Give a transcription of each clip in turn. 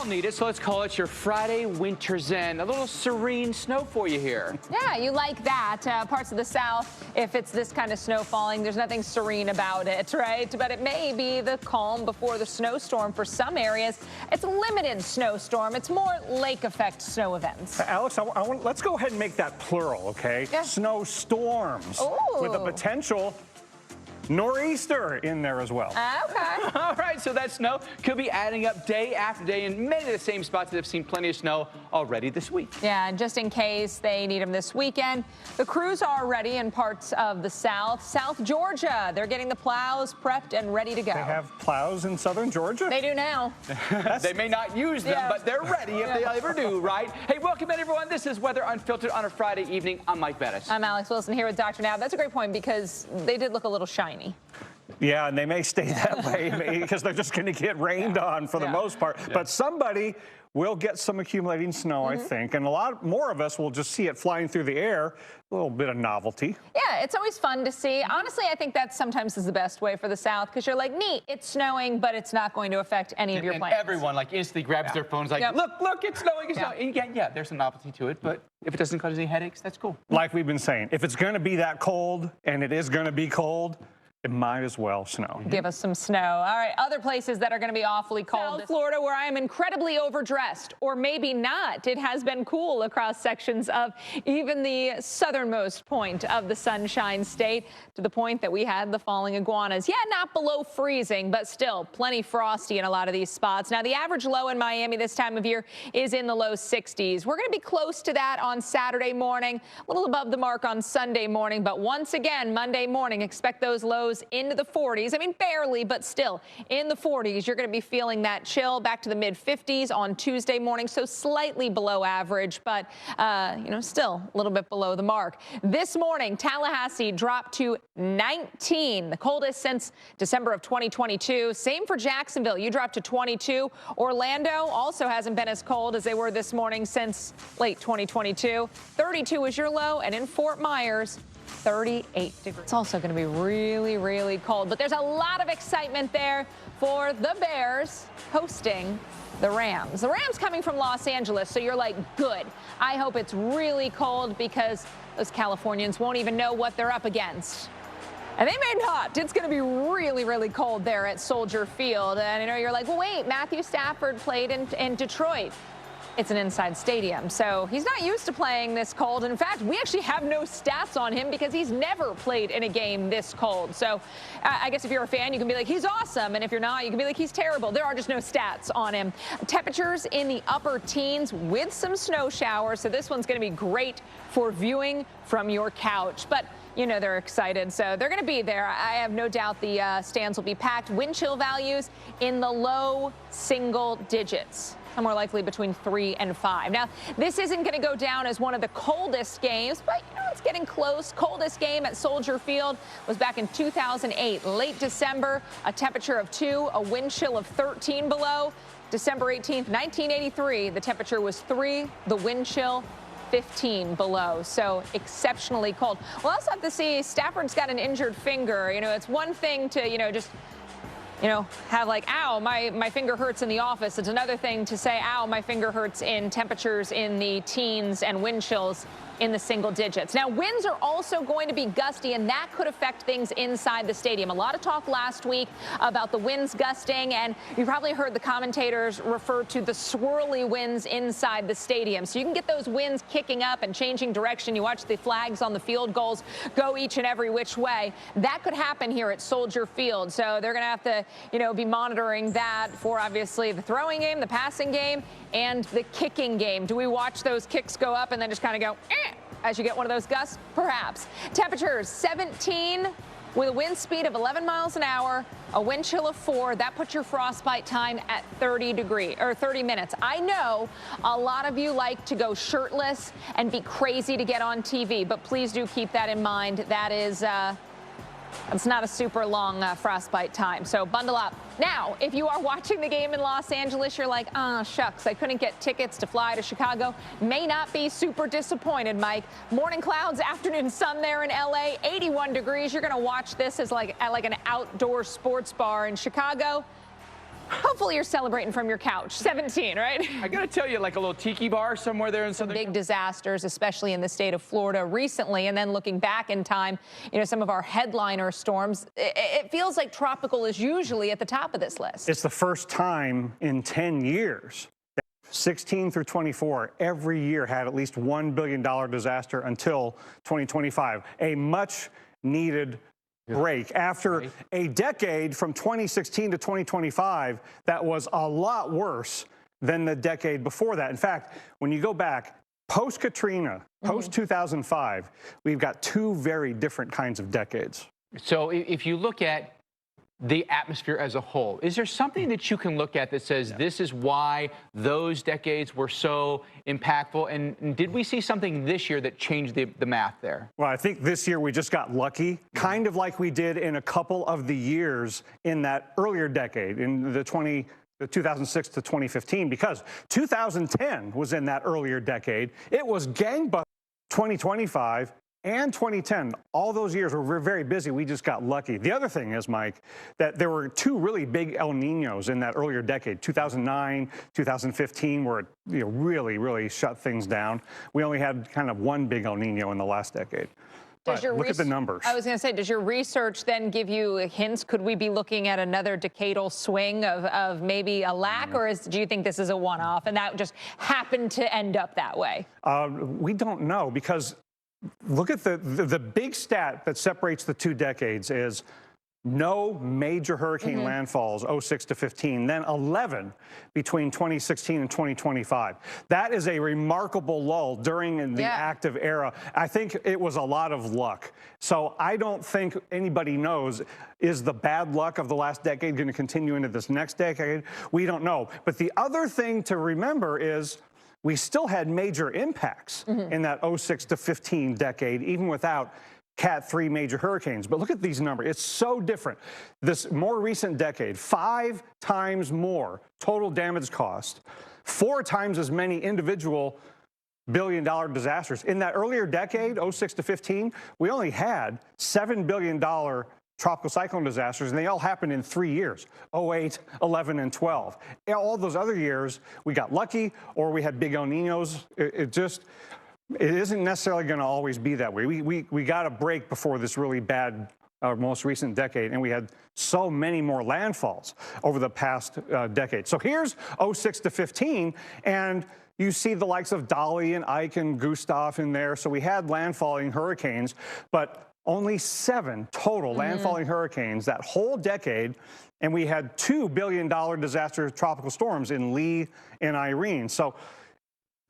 all need it, so let's call it your Friday winter zen. A little serene snow for you here. Yeah, you like that. Parts of the South, if it's this kind of snow falling, there's nothing serene about it, right? But it may be the calm before the snowstorm for some areas. It's a limited snowstorm. It's more lake effect snow events. Alex, let's go ahead and make that plural, okay? Yeah. Snowstorms with a potential nor'easter in there as well. Okay. All right, so that snow could be adding up day after day in many of the same spots that have seen plenty of snow already this week. Yeah, and just in case they need them this weekend, the crews are ready in parts of the South. South Georgia, they're getting the plows prepped and ready to go. They have plows in southern Georgia? They do now. They may not use them, but they're ready if they ever do, right? Hey, welcome in, everyone. This is Weather Unfiltered on a Friday evening. I'm Mike Bettis. I'm Alex Wilson here with Dr. Now. That's a great point because they did look a little shiny. Yeah, and they may stay that way because they're just going to get rained on for the most part. Yeah. But somebody will get some accumulating snow, I think, and a lot more of us will just see it flying through the air. A little bit of novelty. Yeah, it's always fun to see. Honestly, I think that sometimes is the best way for the South because you're like, neat, it's snowing, but it's not going to affect any of your plans. Everyone instantly grabs their phones like, look, it's snowing, it's snowing. And yeah, there's a novelty to it, but if it doesn't cause any headaches, that's cool. Like we've been saying, if it's going to be that cold, and it is going to be cold, it might as well snow. Give us some snow. All right, other places that are going to be awfully cold. South Florida, where I am incredibly overdressed, or maybe not. It has been cool across sections of even the southernmost point of the Sunshine State, to the point that we had the falling iguanas. Yeah, not below freezing, but still plenty frosty in a lot of these spots. Now, the average low in Miami this time of year is in the low 60s. We're going to be close to that on Saturday morning, a little above the mark on Sunday morning, but once again, Monday morning, expect those lows into the 40s. I mean, barely, but still in the 40s. You're going to be feeling that chill back to the mid 50s on Tuesday morning. So slightly below average, but, still a little bit below the mark. This morning, Tallahassee dropped to 19, the coldest since December of 2022. Same for Jacksonville. You dropped to 22. Orlando also hasn't been as cold as they were this morning since late 2022. 32 is your low, and in Fort Myers, 38 degrees. It's also going to be really, really cold, but there's a lot of excitement there for the Bears hosting the Rams. The Rams coming from Los Angeles, so you're like, good. I hope it's really cold because those Californians won't even know what they're up against. And they may not. It's going to be really, really cold there at Soldier Field. And you're like, well, wait, Matthew Stafford played in Detroit. It's an inside stadium, so he's not used to playing this cold. In fact, we actually have no stats on him because he's never played in a game this cold. So I guess if you're a fan, you can be like, he's awesome. And if you're not, you can be like, he's terrible. There are just no stats on him. Temperatures in the upper teens with some snow showers. So this one's going to be great for viewing from your couch. But they're excited, so they're going to be there. I have no doubt the stands will be packed. Wind chill values in the low single digits. Somewhere likely between 3 and 5. Now, this isn't going to go down as one of the coldest games, but it's getting close. Coldest game at Soldier Field was back in 2008, late December, a temperature of 2, a wind chill of 13 below. December 18th, 1983, the temperature was 3, the wind chill 15 below, so exceptionally cold. We'll also have to see Stafford's got an injured finger. It's one thing to, just have like, ow, my finger hurts in the office. It's another thing to say, ow, my finger hurts in temperatures in the teens and wind chills in the single digits. Now, winds are also going to be gusty, and that could affect things inside the stadium. A lot of talk last week about the winds gusting, and you probably heard the commentators refer to the swirly winds inside the stadium. So you can get those winds kicking up and changing direction. You watch the flags on the field goals go each and every which way. That could happen here at Soldier Field. So they're going to have to, be monitoring that for obviously the throwing game, the passing game, and the kicking game. Do we watch those kicks go up and then just kind of go, as you get one of those gusts? Perhaps. Temperatures 17 with a wind speed of 11 miles an hour, a wind chill of 4. That puts your frostbite time at 30 minutes. I know a lot of you like to go shirtless and be crazy to get on TV, but please do keep that in mind. That is it's not a super long frostbite time, so bundle up. Now, if you are watching the game in Los Angeles, you're like, shucks, I couldn't get tickets to fly to Chicago. May not be super disappointed, Mike. Morning clouds, afternoon sun there in LA, 81 degrees. You're going to watch this as like an outdoor sports bar in Chicago. Hopefully you're celebrating from your couch. 17, right? I got to tell you, like a little tiki bar somewhere there in Southern. Big disasters, especially in the state of Florida recently. And then looking back in time, you know, some of our headliner storms, it feels like tropical is usually at the top of this list. It's the first time in 10 years, 16 through 24, every year had at least $1 billion disaster until 2025. A much needed break after a decade from 2016 to 2025 that was a lot worse than the decade before that. In fact, when you go back, post-Katrina, post-2005, we've got two very different kinds of decades. So if you look at the atmosphere as a whole, is there something that you can look at that says this is why those decades were so impactful? And did we see something this year that changed the math there? Well, I think this year we just got lucky, kind of like we did in a couple of the years in that earlier decade, in the 2006 to 2015, because 2010 was in that earlier decade. It was gangbusters. 2025 and 2010, all those years were very busy. We just got lucky. The other thing is, Mike, that there were two really big El Niños in that earlier decade, 2009, 2015, where it really shut things down. We only had kind of one big El Niño in the last decade. Look at the numbers. I was going to say, does your research then give you hints? Could we be looking at another decadal swing of maybe a lack, or do you think this is a one-off and that just happened to end up that way? We don't know, because look at the big stat that separates the two decades is no major hurricane landfalls 06 to 15, then 11 between 2016 and 2025. That is a remarkable lull during the active era. I think it was a lot of luck. So I don't think anybody knows, is the bad luck of the last decade going to continue into this next decade? We don't know. But the other thing to remember is we still had major impacts in that 06 to 15 decade, even without Cat 3 major hurricanes. But look at these numbers. It's so different. This more recent decade, 5 times more total damage cost, 4 times as many individual billion-dollar disasters. In that earlier decade, 06 to 15, we only had $7 billion tropical cyclone disasters, and they all happened in 3 years, 08, 11, and 12. All those other years, we got lucky, or we had big El Niños. It isn't necessarily going to always be that way. We got a break before this really bad most recent decade, and we had so many more landfalls over the past decade. So here's 06 to 15, and you see the likes of Dolly and Ike and Gustav in there. So we had landfalling hurricanes, but only 7 total landfalling hurricanes that whole decade, and we had $2 billion disaster tropical storms in Lee and Irene. So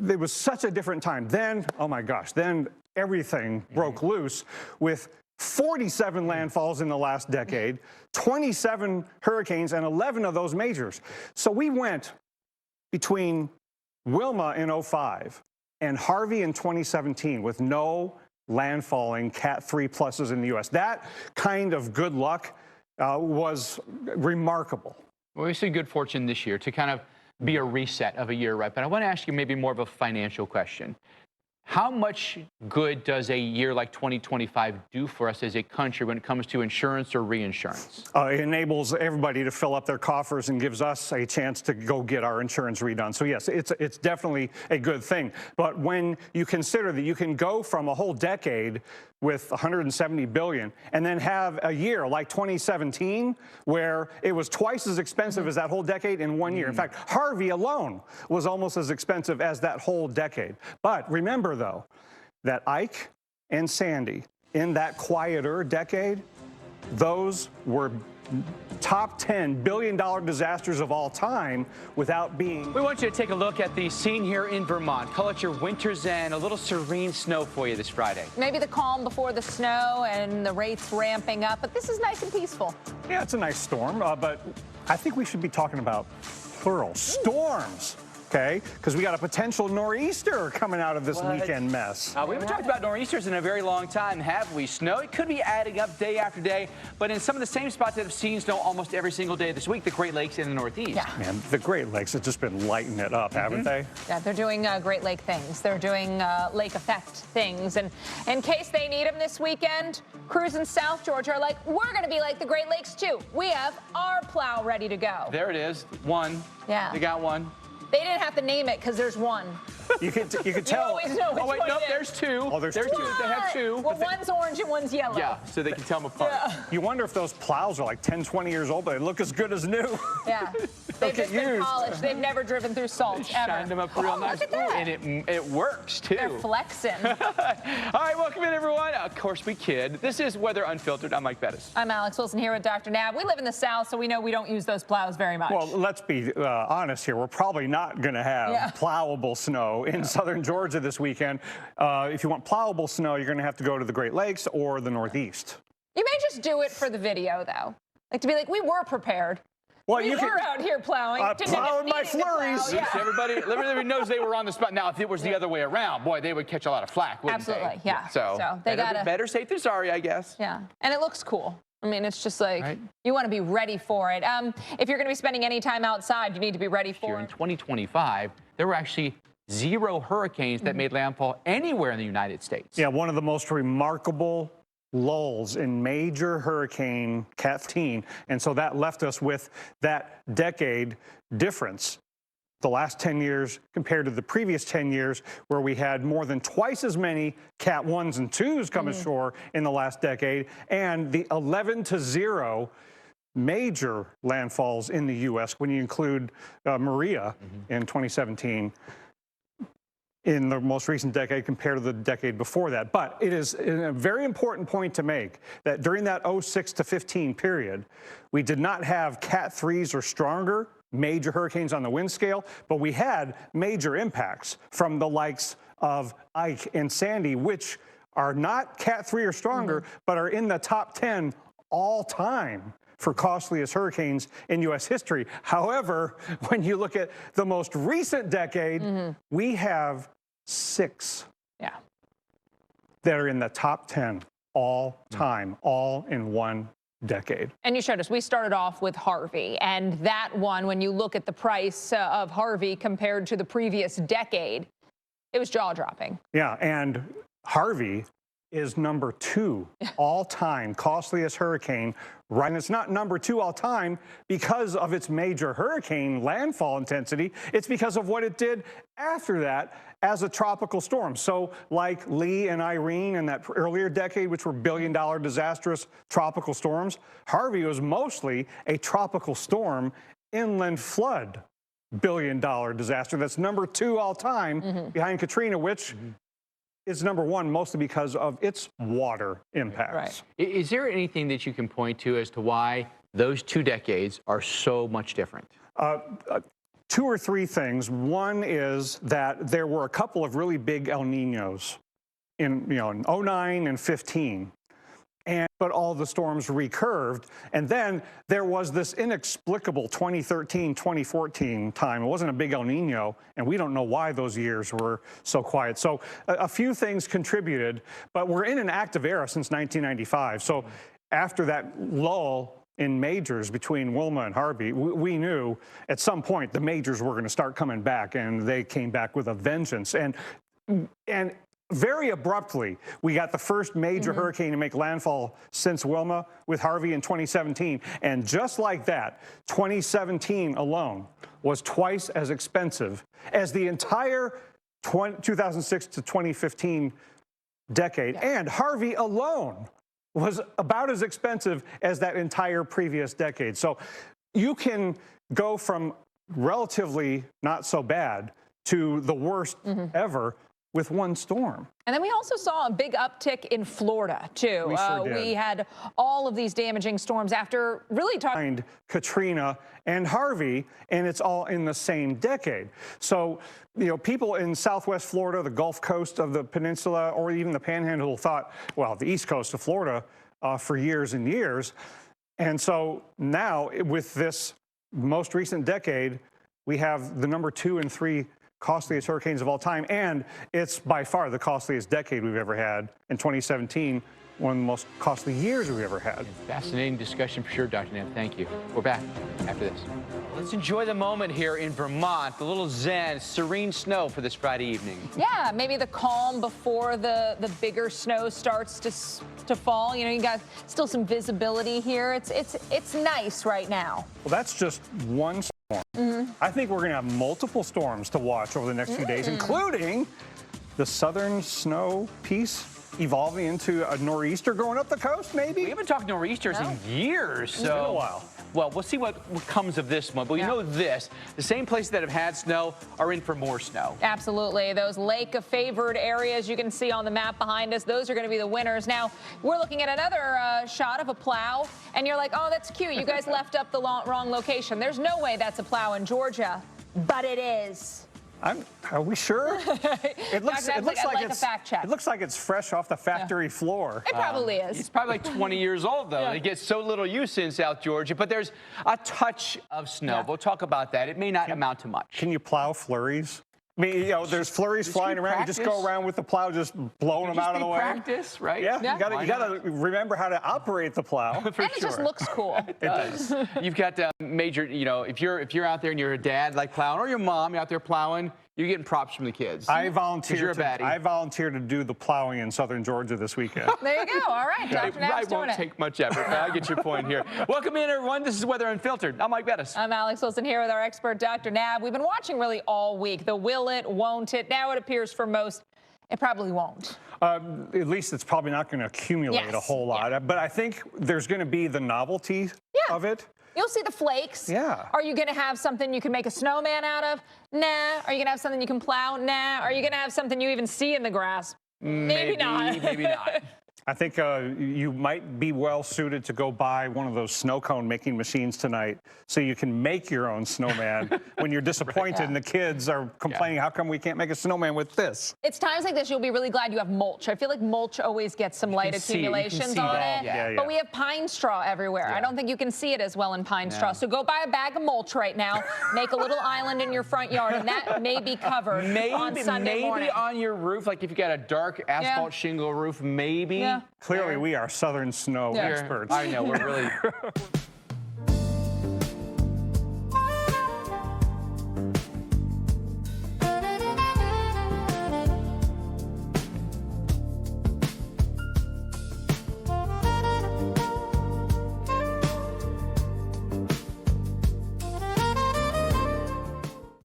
it was such a different time. Then, oh my gosh, then everything broke loose with 47 landfalls in the last decade, 27 hurricanes, and 11 of those majors. So we went between Wilma in 05 and Harvey in 2017 with no landfalling Cat 3 pluses in the U.S. That kind of good luck was remarkable. Well, we see good fortune this year to kind of be a reset of a year, right? But I want to ask you maybe more of a financial question. How much good does a year like 2025 do for us as a country when it comes to insurance or reinsurance? It enables everybody to fill up their coffers and gives us a chance to go get our insurance redone. So yes, it's definitely a good thing. But when you consider that you can go from a whole decade with 170 billion and then have a year like 2017 where it was twice as expensive as that whole decade in 1 year. In fact, Harvey alone was almost as expensive as that whole decade. But remember though, that Ike and Sandy in that quieter decade, those were top 10 billion-dollar disasters of all time without being. We want you to take a look at the scene here in Vermont. Call it your winter's end, a little serene snow for you this Friday. Maybe the calm before the snow and the rates ramping up, but this is nice and peaceful. Yeah, it's a nice storm, but I think we should be talking about plural storms. okay? Because we got a potential nor'easter coming out of this weekend mess. We haven't talked about nor'easters in a very long time, have we? Snow, it could be adding up day after day, but in some of the same spots that have seen snow almost every single day this week, the Great Lakes and the Northeast. Yeah. Man, the Great Lakes have just been lighting it up, haven't they? Yeah, they're doing Great Lake things. They're doing lake effect things. And in case they need them this weekend, crews in South Georgia are like, we're going to be like the Great Lakes too. We have our plow ready to go. There it is, one. Yeah. They got one. They didn't have to name it because there's one. You could You tell. always know which Oh, wait, one nope, it is. there's two. Oh, there's two. They have two. Well, one's orange and one's yellow. Yeah, so they can tell them apart. You wonder if those plows are like 10, 20 years old, but they look as good as new. Yeah. They've just been used. polished. They've never driven through salt ever. Shined them up real nice. Look at that. And it works, too. They're flexing. All right, welcome in, everyone. Of course we kid. This is Weather Unfiltered. I'm Mike Bettis. I'm Alex Wilson here with Dr. Nab. We live in the South, so we know we don't use those plows very much. Well, let's be honest here. We're probably not going to have plowable snow in southern Georgia this weekend. If you want plowable snow, you're going to have to go to the Great Lakes or the Northeast. You may just do it for the video, though. Like to be like, we were prepared. Well, We were out here plowing. Didn't end up plowing my needing to plow. flurries. Yeah. Everybody knows they were on the spot. Now, if it was the other way around, boy, they would catch a lot of flack, wouldn't Absolutely, they? yeah. So they better safe than sorry, I guess. Yeah, and it looks cool. I mean, it's just like, Right. you want to be ready for it. If you're going to be spending any time outside, you need to be ready for Here in it. 2025, there were actually 0 hurricanes that made landfall anywhere in the United States. Yeah, one of the most remarkable lulls in major hurricane Cat 15. And so that left us with that decade difference. The last 10 years compared to the previous 10 years, where we had more than twice as many Cat 1s and 2s come ashore in the last decade, and the 11-0 major landfalls in the U.S. when you include Maria in 2017. In the most recent decade compared to the decade before that. But it is a very important point to make that during that 06 to 15 period, we did not have Cat 3s or stronger major hurricanes on the wind scale, but we had major impacts from the likes of Ike and Sandy, which are not Cat 3 or stronger, but are in the top 10 all time for costliest hurricanes in U.S. history. However, when you look at the most recent decade, we have 6 that are in the top 10 all time, all in one decade. And you showed us, we started off with Harvey, and that one, when you look at the price of Harvey compared to the previous decade, it was jaw-dropping. Yeah, and Harvey is number 2 all-time costliest hurricane, right? And it's not number 2 all-time because of its major hurricane landfall intensity. It's because of what it did after that as a tropical storm. So like Lee and Irene in that earlier decade, which were billion-dollar disastrous tropical storms, Harvey was mostly a tropical storm, inland flood, billion-dollar disaster. That's number 2 all-time behind Katrina, which is number 1 mostly because of its water impacts. Right. Is there anything that you can point to as to why those 2 decades are so much different? 2 or 3 things. One is that there were a couple of really big El Niños in 09 and 15. But all the storms recurved. And then there was this inexplicable 2013, 2014 time. It wasn't a big El Nino, and we don't know why those years were so quiet. So a few things contributed, but we're in an active era since 1995. So after that lull in majors between Wilma and Harvey, we knew at some point the majors were going to start coming back, and they came back with a vengeance. And very abruptly, we got the first major hurricane to make landfall since Wilma with Harvey in 2017. And just like that, 2017 alone was twice as expensive as the entire 2006 to 2015 decade. And Harvey alone was about as expensive as that entire previous decade. So you can go from relatively not so bad to the worst ever with one storm. And then we also saw a big uptick in Florida, too. We sure did. We had all of these damaging storms after really talking. Katrina and Harvey, and it's all in the same decade. So, people in Southwest Florida, the Gulf Coast of the peninsula, or even the Panhandle thought, well, the East Coast of Florida for years and years. And so now with this most recent decade, we have the number 2 and 3 costliest hurricanes of all time, and it's by far the costliest decade we've ever had. In 2017, one of the most costly years we've ever had. Fascinating discussion for sure, Dr. Knapp. Thank you. We're back after this. Let's enjoy the moment here in Vermont, the little zen, serene snow for this Friday evening. Yeah, maybe the calm before the bigger snow starts to fall. You know, you got still some visibility here. It's nice right now. Well, that's just one storm. I think we're going to have multiple storms to watch over the next few days, including the southern snow piece evolving into a nor'easter going up the coast, maybe? We haven't talked nor'easters in years, so. It's been a while. Well, we'll see what comes of this one. But you know this, the same places that have had snow are in for more snow. Absolutely. Those lake of favored areas you can see on the map behind us, those are going to be the winners. Now, we're looking at another shot of a plow, and you're like, oh, that's cute. You guys left up the wrong location. There's no way that's a plow in Georgia, but it is. Are we sure? It looks like it's fresh off the factory floor. It probably is. It's probably like 20 years old, though. Yeah. It gets so little use in South Georgia, but there's a touch of snow. Yeah. We'll talk about that. It may not amount to much. Can you plow flurries? I mean, you know, there's flurries flying around. You just go practice. around with the plow, just blowing them out of the way. Practice, right? Yeah, Yeah. you got to remember how to operate the plow. For And it just looks cool. It does. You've got major, you know, if you're out there and you're a dad like plowing, or your mom, you're out there plowing, you're getting props from the kids. I 'Cause volunteer you're a baddie. I volunteer to do the plowing in southern Georgia this weekend. There you go. All right. Dr. Knapp's It doing won't it. take much effort, but I get your point here. Welcome in, everyone. This is Weather Unfiltered. I'm Mike Bettis. I'm Alex Wilson here with our expert, Dr. Knapp. We've been watching really all week. The will it, won't it. Now it appears for most, it probably won't. At least it's probably not going to accumulate Yes, a whole lot. But I think there's going to be the novelty of it. You'll see the flakes. Yeah. Are you going to have something you can make a snowman out of? Nah. Are you going to have something you can plow? Nah. Are you going to have something you even see in the grass? Maybe not. Maybe not. I think you might be well suited to go buy one of those snow cone making machines tonight so you can make your own snowman when you're disappointed and the kids are complaining, how come we can't make a snowman with this? It's times like this you'll be really glad you have mulch. I feel like mulch always gets some light accumulations on it. Yeah. But we have pine straw everywhere. I don't think you can see it as well in pine straw. So go buy a bag of mulch right now, make a little island in your front yard, and that may be covered on Sunday morning. Maybe on your roof, like if you got a dark asphalt shingle roof, maybe. Yeah. Clearly, we are southern snow experts. I know, we're really...